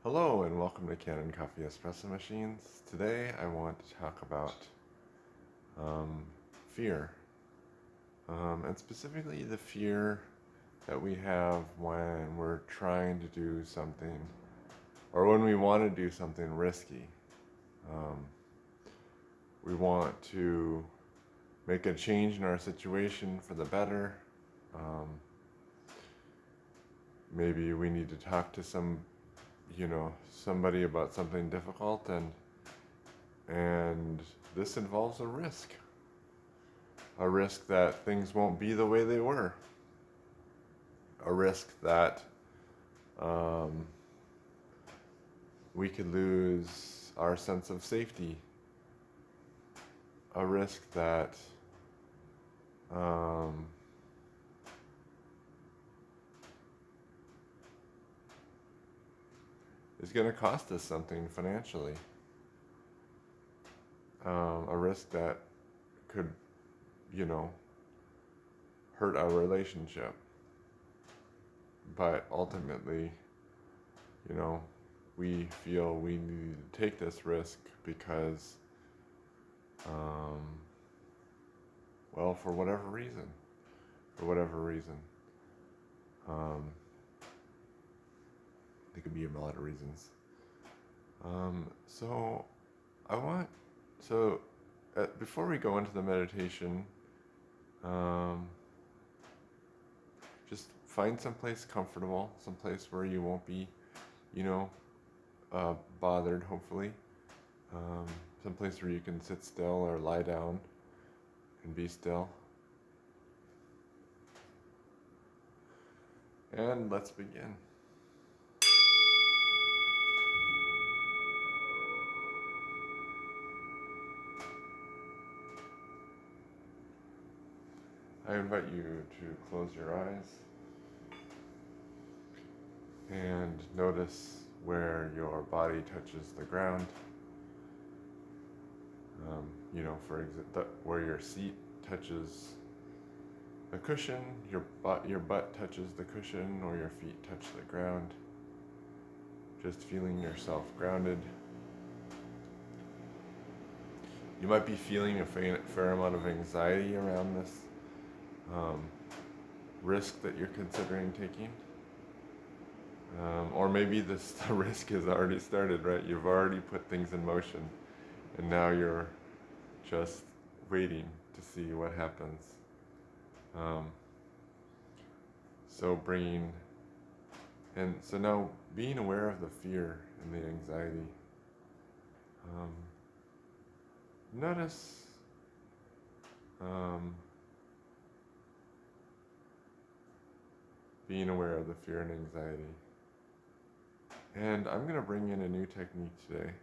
Hello and welcome to Kanen Coffee Espresso Machines. Today I want to talk about fear, and specifically the fear that we have when we're trying to do something or when we want to do something risky. Um, we want to make a change in our situation for the better. Um, Maybe we need to talk to somebody about something difficult, and this involves a risk that things won't be the way they were, a risk that um, we could lose our sense of safety, a risk that um, is going to cost us something financially, a risk that could, you know, hurt our relationship. But ultimately, we feel we need to take this risk because, um, well, for whatever reason. For whatever reason. Um, there could be a lot of reasons. So, I want, so before we go into the meditation, um, just find someplace comfortable, someplace where you won't be, you know, bothered, hopefully. Um, Someplace where you can sit still or lie down and be still. And let's begin. I invite you to close your eyes and notice where your body touches the ground. For example, where your seat touches the cushion, your butt touches the cushion, or your feet touch the ground. Just feeling yourself grounded. You might be feeling a fair amount of anxiety around this risk that you're considering taking. Or maybe the risk has already started, right? You've already put things in motion, and now you're just waiting to see what happens. So now being aware of the fear and the anxiety. Notice being aware of the fear and anxiety. And I'm going to bring in a new technique today.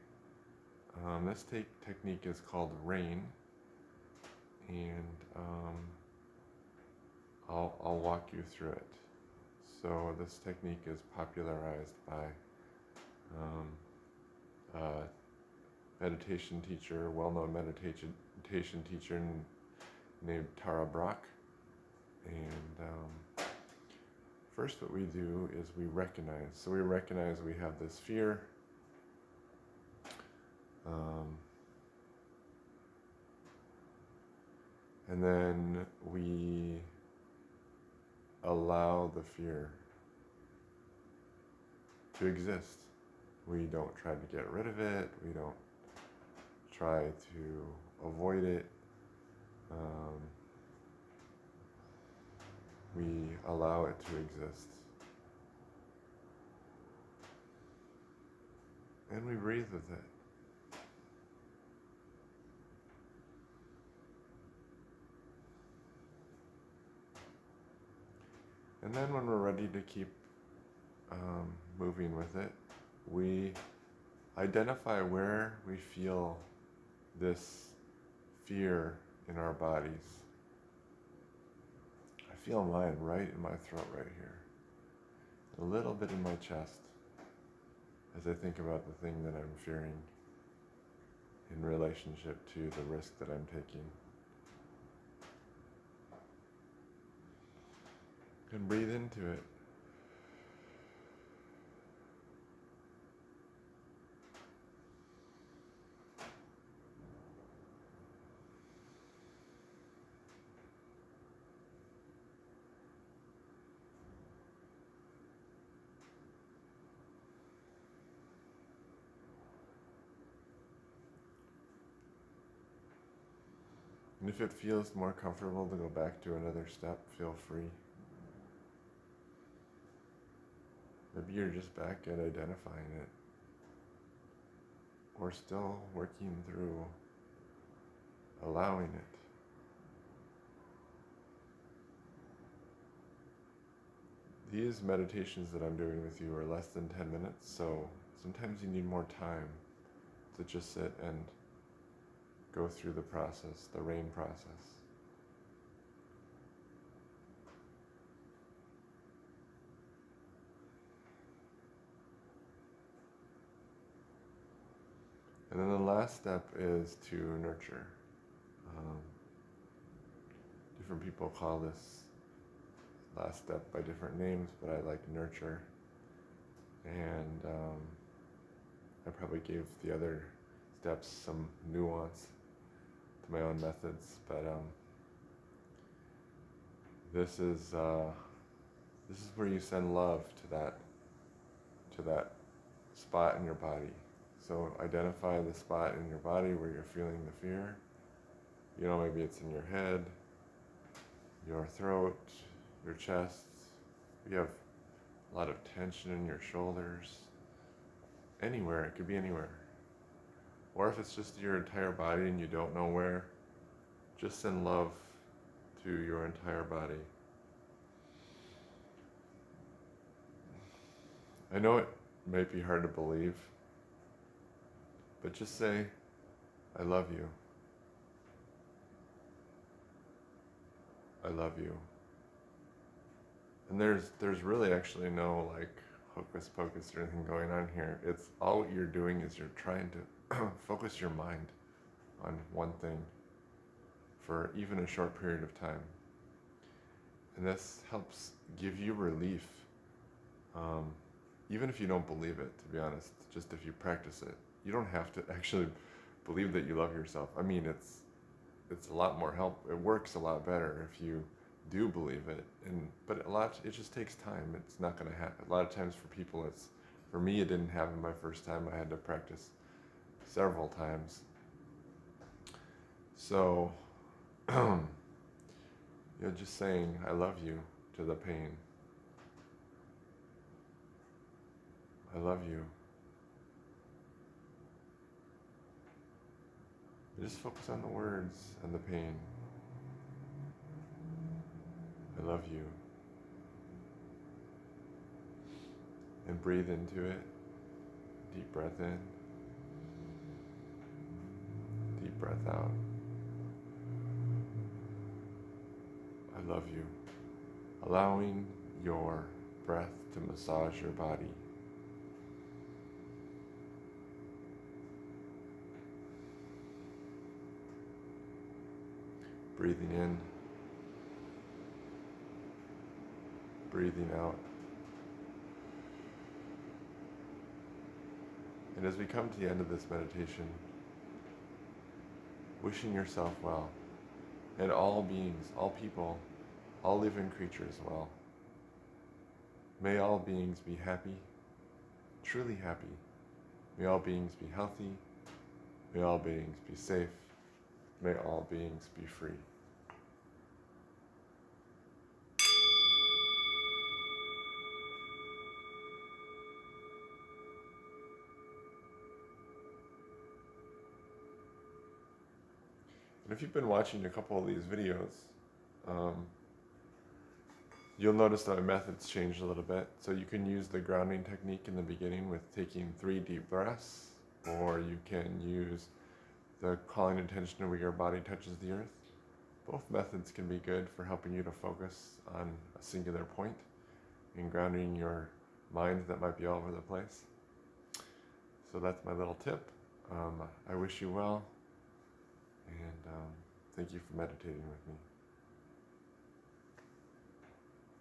This technique is called RAIN, and I'll walk you through it. So this technique is popularized by a meditation teacher, well-known meditation teacher named Tara Brach. And first what we do is we recognize. So we recognize we have this fear. And then we allow the fear to exist. We don't try to get rid of it. We don't try to avoid it. We allow it to exist. And we breathe with it. And then when we're ready to keep moving with it, we identify where we feel this fear in our bodies. I feel mine right in my throat right here. A little bit in my chest as I think about the thing that I'm fearing in relationship to the risk that I'm taking. And breathe into it. And if it feels more comfortable to go back to another step, feel free. Maybe you're just back at identifying it, or still working through allowing it. These meditations that I'm doing with you are less than 10 minutes, so sometimes you need more time to just sit and go through the process, the rain process. And then the last step is to nurture. Different people call this last step by different names, but I like nurture. And I probably gave the other steps some nuance to my own methods, but this is where you send love to that spot in your body. So identify the spot in your body where you're feeling the fear. You know, maybe it's in your head, your throat, your chest. You have a lot of tension in your shoulders. Anywhere, it could be anywhere. Or if it's just your entire body and you don't know where, just send love to your entire body. I know it might be hard to believe, but just say, I love you. I love you. And there's really actually no like hocus pocus or anything going on here. It's all what you're doing is you're trying to focus your mind on one thing for even a short period of time. And this helps give you relief. Even if you don't believe it, to be honest, just if you practice it. You don't have to actually believe that you love yourself. I mean, it's a lot more help. It works a lot better if you do believe it. But it just takes time. It's not going to happen. A lot of times for people, for me, it didn't happen my first time. I had to practice several times. So, just saying, I love you to the pain. I love you. Just focus on the words and the pain. I love you. And breathe into it. Deep breath in. Deep breath out. I love you. Allowing your breath to massage your body. Breathing in, breathing out. And as we come to the end of this meditation, wishing yourself well, and all beings, all people, all living creatures well. May all beings be happy, truly happy. May all beings be healthy. May all beings be safe. May all beings be free. And if you've been watching a couple of these videos, you'll notice that my method's changed a little bit. So you can use the grounding technique in the beginning with taking 3 deep breaths, or you can use the calling attention where your body touches the earth. Both methods can be good for helping you to focus on a singular point and grounding your mind that might be all over the place. So that's my little tip. I wish you well, and thank you for meditating with me.